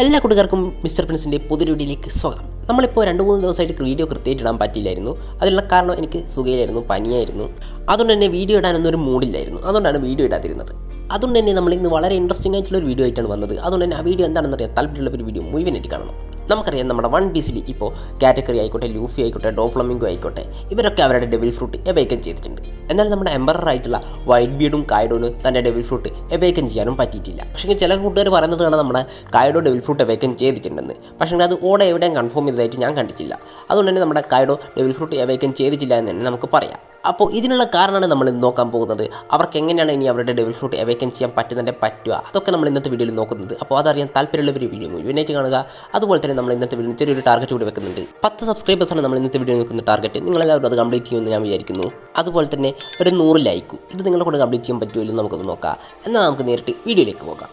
എല്ലാ കൂട്ടുകാർക്കും മിസ്റ്റർ പ്രിൻസിൻ്റെ പുതിയ വീഡിയോയിലേക്ക് സ്വാഗതം. നമ്മളിപ്പോൾ 2-3 ദിവസമായിട്ട് വീഡിയോ കൃത്യമായിട്ട് ഇടാൻ പറ്റിയില്ലായിരുന്നു. അതിനുള്ള കാരണം എനിക്ക് സുഖയിലായിരുന്നു, പനിയായിരുന്നു. അതുകൊണ്ട് തന്നെ വീഡിയോ ഇടാനൊന്നും ഒരു മൂഡില്ലായിരുന്നു. അതുകൊണ്ടാണ് വീഡിയോ ഇടാതിരുന്നത്. അതുകൊണ്ട് തന്നെ നമ്മൾ ഇന്ന് വളരെ ഇൻട്രസ്റ്റിംഗ് ആയിട്ടുള്ളൊരു വീഡിയോ ആയിട്ടാണ് വന്നത്. അതുകൊണ്ട് തന്നെ ആ വീഡിയോ എന്താണെന്ന് അറിയാൻ താല്പര്യമുള്ള ഒരു വീഡിയോ മുഴുവനായിട്ട് കാണണം. നമുക്കറിയാം നമ്മുടെ വൺ പീസിൽ ഇപ്പോൾ കാറ്റഗറി ആയിക്കോട്ടെ, ലൂഫി ആയിക്കോട്ടെ, ഡോഫ്ലമിംഗോ ആയിക്കോട്ടെ, ഇവരൊക്കെ അവരുടെ ഡെവിൽ ഫ്രൂട്ട് എവേക്കൻ ചെയ്തിട്ടുണ്ട്. എന്നാൽ നമ്മുടെ എംബറർ ആയിട്ടുള്ള വൈറ്റ് ബീഡും കായ്ഡോനും തൻ്റെ ഡെവിൽ ഫ്രൂട്ട് എവേക്കൻ ചെയ്യാനും പറ്റിയിട്ടില്ല. പക്ഷേ ചില കൂട്ടുകാർ പറയുന്നത് കാണാൻ നമ്മുടെ കായ്ഡോ ഡെവിൽ ഫ്രൂട്ട് എവേക്കൻ ചെയ്തിട്ടുണ്ടെന്ന്. പക്ഷേ അത് ഓടെ എവിടെയും കൺഫേം ചെയ്തതായിട്ട് ഞാൻ കണ്ടിട്ടില്ല. അതുകൊണ്ട് തന്നെ നമ്മുടെ കായ്ഡോ ഡെവിൽ ഫ്രൂട്ട് എവേക്കൻ ചെയ്തിട്ടില്ല എന്ന് തന്നെ നമുക്ക് പറയാം. അപ്പോൾ ഇതിനുള്ള കാരണമാണ് നമ്മൾ ഇന്ന് നോക്കാൻ പോകുന്നത്. അവർക്ക് എങ്ങനെയാണ് ഇനി അവരുടെ ഡെവിൽ ഫ്രൂട്ട് എവേക്കൻ ചെയ്യാൻ പറ്റുക, അതൊക്കെ നമ്മൾ ഇന്നത്തെ വീഡിയോയിൽ നോക്കുന്നത്. അപ്പോൾ അതറിയാൻ താല്പര്യമുള്ള ഒരു വീഡിയോ മുഴുവനായിട്ട് കാണുക. അതുപോലെ തന്നെ നമ്മൾ ഇന്നത്തെ വീഡിയോ ചെറിയൊരു ടാർഗറ്റ് കൂടി വെക്കുന്നുണ്ട്. 10 സബ്സ്ക്രൈബേഴ്സാണ് നമ്മൾ ഇന്നത്തെ വീഡിയോ നോക്കുന്ന ടാർഗറ്റ്. നിങ്ങളെല്ലാവരും അത് കംപ്ലീറ്റ് ചെയ്യുമെന്ന് ഞാൻ വിചാരിക്കുന്നു. അതുപോലെ തന്നെ ഒരു 100 ലൈക്കും ഇത് നിങ്ങളെ കൊണ്ട് കംപ്ലീറ്റ് ചെയ്യാൻ പറ്റുമല്ലോ നമുക്കൊന്ന് നോക്കാം. എന്നാൽ നമുക്ക് നേരിട്ട് വീഡിയോയിലേക്ക് പോകാം.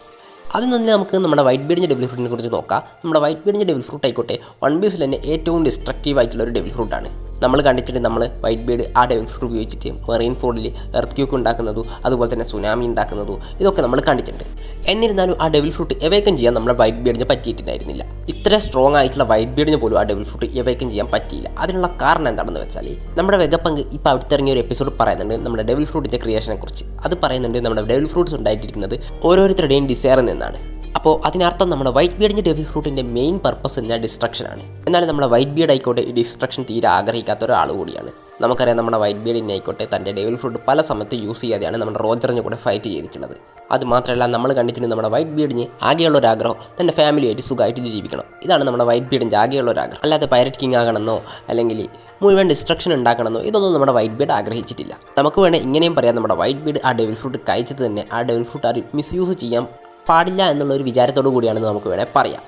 അതിൽ തന്നെ നമുക്ക് നമ്മുടെ വൈറ്റ് ബീഡിൻ്റെ ഡെവിൽ ഫ്രൂട്ടിനെ കുറിച്ച് നോക്കാം. നമ്മുടെ വൈറ്റ് ബീഡിൻ്റെ ഡെവിൽ ഫ്രൂട്ട് ആയിക്കോട്ടെ വൺ പീസിൽ തന്നെ ഏറ്റവും ഡിസ്ട്രക്റ്റീവ് ആയിട്ടുള്ള ഒരു ഡെവിൽ ഫ്രൂട്ടാണ്. നമ്മൾ കണ്ടിട്ടുണ്ട് നമ്മൾ വൈറ്റ് ബീഡ് ആ ഡെവിൽ ഫ്രൂട്ട് ഉപയോഗിച്ചിട്ട് മെറീൻ ഫോഡിൽ എർത്ത് ക്യൂക്ക് ഉണ്ടാക്കുന്നതും അതുപോലെ തന്നെ സുനാമി ഉണ്ടാക്കുന്നതും ഇതൊക്കെ നമ്മൾ കണ്ടിട്ടുണ്ട്. എന്നിരുന്നാലും ആ ഡെവിൽ ഫ്രൂട്ട് എവേക്കൻ ചെയ്യാൻ നമ്മുടെ വൈറ്റ് ബീഡിന് പറ്റിയിട്ടുണ്ടായിരുന്നില്ല. ഇത്ര സ്ട്രോങ് ആയിട്ടുള്ള വൈറ്റ് ബീഡിന് പോലും ആ ഡെവിൽ ഫ്രൂട്ട് എവേക്കൻ ചെയ്യാൻ പറ്റിയില്ല. അതിനുള്ള കാരണം എന്താണെന്ന് വെച്ചാൽ നമ്മുടെ വെഗപ്പങ്ക് ഇപ്പോൾ അവിടുത്തെ ഇറങ്ങിയ ഒരു എപ്പിസോഡ് പറയുന്നുണ്ട് നമ്മുടെ ഡെവിൽ ഫ്രൂട്ടിൻ്റെ ക്രിയേഷനെ കുറിച്ച്. അത് പറയുന്നുണ്ട് നമ്മുടെ ഡെവിൽ ഫ്രൂട്ട്സ് ഉണ്ടായിട്ടിരിക്കുന്നത് ഓരോരുത്തരുടെയും ഡിസയറിൽ നിന്നാണ്. അപ്പോൾ അതിനർത്ഥം നമ്മുടെ വൈറ്റ് ബീഡിൻ്റെ ഡെവിൽ ഫ്രൂട്ടിൻ്റെ മെയിൻ പർപ്പസ് എന്നാൽ ഡിസ്ട്രക്ഷനാണ്. എന്നാലും നമ്മുടെ വൈറ്റ് ബീഡ് ആയിക്കോട്ടെ ഈ ഡിസ്ട്രക്ഷൻ തീരെ ആഗ്രഹിക്കാത്ത ഒരാൾ കൂടിയാണ്. നമുക്കറിയാം നമ്മുടെ വൈറ്റ് ബീഡിനെ ആയിക്കോട്ടെ തൻ്റെ ഡെവിൽ ഫ്രൂട്ട് പല സമയത്ത് യൂസ് ചെയ്യാതെയാണ് നമ്മുടെ റോജറിനെ കൂടെ ഫൈറ്റ് ചെയ്തിട്ടുള്ളത്. അതുമാത്രമല്ല നമ്മൾ കണ്ടിട്ടുണ്ട് നമ്മുടെ വൈറ്റ് ബീഡിന് ആകെയുള്ള ഒരു ആഗ്രഹം തൻ്റെ ഫാമിലിയായിട്ട് സുഖമായിട്ട് ജീവിക്കണം. ഇതാണ് നമ്മുടെ വൈറ്റ് ബീഡിൻ്റെ ആകെയുള്ള ഒരു ആഗ്രഹം. അല്ലാതെ പൈററ്റ് കിങ് ആകണമെന്നോ അല്ലെങ്കിൽ മുഴുവൻ ഡിസ്ട്രക്ഷൻ ഉണ്ടാക്കണമെന്നോ ഇതൊന്നും നമ്മുടെ വൈറ്റ് ബീഡ് ആഗ്രഹിച്ചിട്ടില്ല. നമുക്ക് വേണേൽ ഇങ്ങനെയും പറയാം, നമ്മുടെ വൈറ്റ് ബീഡ് ആ ഡെവിൽ ഫ്രൂട്ട് കഴിച്ചത് തന്നെ ആ ഡെവിൽ ഫ്രൂട്ട് ആരും മിസ്യൂസ് ചെയ്യാൻ പാടില്ല എന്നുള്ളൊരു വിചാരത്തോടു കൂടിയാണെന്ന് നമുക്ക് വേണേൽ പറയാം.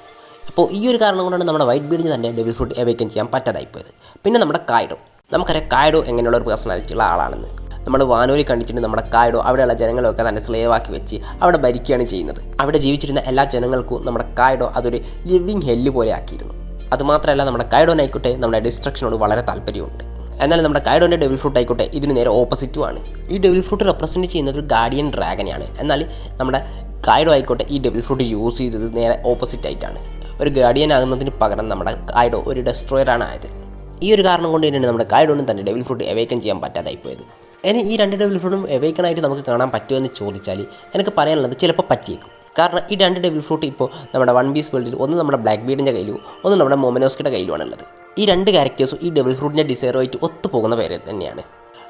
അപ്പോൾ ഈ ഒരു കാരണം കൊണ്ടാണ് നമ്മുടെ വൈറ്റ് ബീഡിന് തന്നെ ഡെവിൽ ഫ്രൂട്ട് എവേക്കൻ ചെയ്യാൻ പറ്റാതായിപ്പോയത്. പിന്നെ നമ്മുടെ കായ്ഡോ, നമുക്കറിയാം കായ്ഡോ എങ്ങനെയുള്ള ഒരു പേഴ്സണാലിറ്റി ഉള്ള ആളാണെന്ന്. നമ്മൾ വാനോലി കണ്ടിട്ടുണ്ട് നമ്മുടെ കായ്ഡോ അവിടെയുള്ള ജനങ്ങളൊക്കെ തന്നെ സ്ലേവാക്കി വെച്ച് അവിടെ ഭരിക്കുകയാണ് ചെയ്യുന്നത്. അവിടെ ജീവിച്ചിരുന്ന എല്ലാ ജനങ്ങൾക്കും നമ്മുടെ കായ്ഡോ അതൊരു ലിവിങ് ഹെല്ല് പോലെ ആക്കിയിരുന്നു. അതുമാത്രമല്ല നമ്മുടെ കായ്ഡോനായിക്കോട്ടെ നമ്മുടെ ഡിസ്ട്രക്ഷനോട് വളരെ താല്പര്യമുണ്ട്. എന്നാൽ നമ്മുടെ കായ്ഡോൻ്റെ ഡെവിൽ ഫ്രൂട്ട് ആയിക്കോട്ടെ ഇതിന് നേരെ ഓപ്പോസിറ്റുമാണ്. ഈ ഡെവിൽ ഫ്രൂട്ട് റെപ്രസെൻറ്റ് ചെയ്യുന്നത് ഒരു ഗാർഡിയൻ ഡ്രാഗനെയാണ്. എന്നാൽ നമ്മുടെ കായ്ഡോ ആയിക്കോട്ടെ ഈ ഡെവിൽ ഫ്രൂട്ട് യൂസ് ചെയ്തത് നേരെ ഓപ്പോസിറ്റ് ആയിട്ടാണ്. ഒരു ഗാർഡിയൻ ആകുന്നതിന് പകരം നമ്മുടെ കായ്ഡോ ഒരു ഡെസ്ട്രോയറാണ് ആയത്. ഈ ഒരു കാരണം കൊണ്ട് തന്നെയാണ് നമ്മുടെ കായ്ഡോനും തന്നെ ഡെവിൽ ഫ്രൂട്ട് എവേക്കൻ ചെയ്യാൻ പറ്റാതായിപ്പോയത്. ഇനി ഈ 2 ഡെവിൽ ഫ്രൂട്ടും എവേക്കനായിട്ട് നമുക്ക് കാണാൻ പറ്റുമെന്ന് ചോദിച്ചാൽ എനിക്ക് പറയാനുള്ളത് ചിലപ്പോൾ പറ്റിയേക്കും. കാരണം ഈ 2 ഡെവിൽ ഫ്രൂട്ട് ഇപ്പോൾ നമ്മുടെ വൺ പീസ് വേൾഡിൽ ഒന്ന് നമ്മുടെ ബ്ലാക്ക് ബീഡിൻ്റെ കയ്യിലും ഒന്ന് നമ്മുടെ മൊമനോസ്കിയുടെ കയ്യിലുമാണുള്ളത്. ഈ 2 ക്യാരക്ടേഴ്സും ഈ ഡെവിൽ ഫ്രൂട്ടിൻ്റെ ഡിസൈറുമായിട്ട് ഒത്തുപോകുന്ന പേര് തന്നെയാണ്.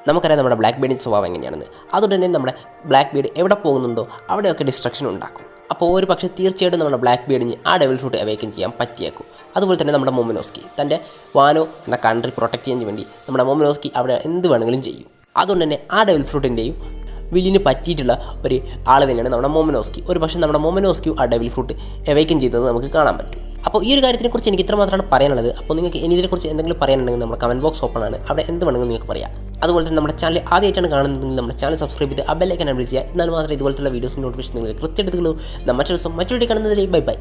നമുക്കറിയാം നമ്മുടെ ബ്ലാക്ക് ബീഡിൻ്റെ സ്വഭാവം എങ്ങനെയാണെന്ന്. അതുകൊണ്ട് തന്നെ നമ്മുടെ ബ്ലാക്ക് ബീഡ് എവിടെ പോകുന്നുണ്ടോ അവിടെയൊക്കെ ഡിസ്ട്രക്ഷൻ ഉണ്ടാക്കും. അപ്പോൾ ഒരു പക്ഷേ തീർച്ചയായിട്ടും നമ്മുടെ ബ്ലാക്ക് ബീഡിന് ആ ഡെവിൽ ഫ്രൂട്ട് എവേക്കൻ ചെയ്യാൻ പറ്റിയേക്കും. അതുപോലെ തന്നെ നമ്മുടെ മൊമനോസ്കി തൻ്റെ വാനോ എന്ന കൺട്രി പ്രൊട്ടക്റ്റ് ചെയ്യാൻ വേണ്ടി നമ്മുടെ മൊമനോസ്കി അവിടെ എന്ത് വേണമെങ്കിലും ചെയ്യും. അതുകൊണ്ട് തന്നെ ആ ഡെവിൽ ഫ്രൂട്ടിൻ്റെയും വില്ലിന് പറ്റിയിട്ടുള്ള ഒരു ആൾ തന്നെയാണ് നമ്മുടെ മൊമനോസ്കി. ഒരു പക്ഷേ നമ്മുടെ മൊമനോസ്കിയും ആ ഡെവിൽ ഫ്രൂട്ട് എവേക്കൻ ചെയ്തത് നമുക്ക് കാണാൻ പറ്റും. അപ്പോൾ ഈ ഒരു കാര്യത്തിനെക്കുറിച്ച് എനിക്ക് ഇത്ര മാത്രമാണ് പറയാനുള്ളത്. അപ്പോൾ നിങ്ങൾക്ക് ഇനി ഇതിനെക്കുറിച്ച് എന്തെങ്കിലും പറയാനുണ്ടെങ്കിൽ നമ്മുടെ കമൻറ്റ് ബോക്സ് ഓപ്പൺ ആണ്, അവിടെ എന്ത് വേണമെങ്കിലും നിങ്ങൾക്ക് പറയാം. അതുപോലെ തന്നെ നമ്മുടെ ചാനൽ ആദ്യമായിട്ടാണ് കാണുന്നതെങ്കിൽ നമ്മുടെ ചാനൽ സബ്സ്ക്രൈബ് ചെയ്ത് ആ ബെൽ ഐക്കൺ എനേബിൾ ചെയ്യുക. എന്നാൽ മാത്രമേ ഇതുപോലത്തെ വീഡിയോസിൻ്റെ നോട്ടിഫിക്കേഷൻ നിങ്ങൾ കൃത്യമായിട്ട് കിട്ടുള്ളൂ. മറ്റൊരു വീഡിയോ കാണുന്നതിന് ബൈ ബൈ.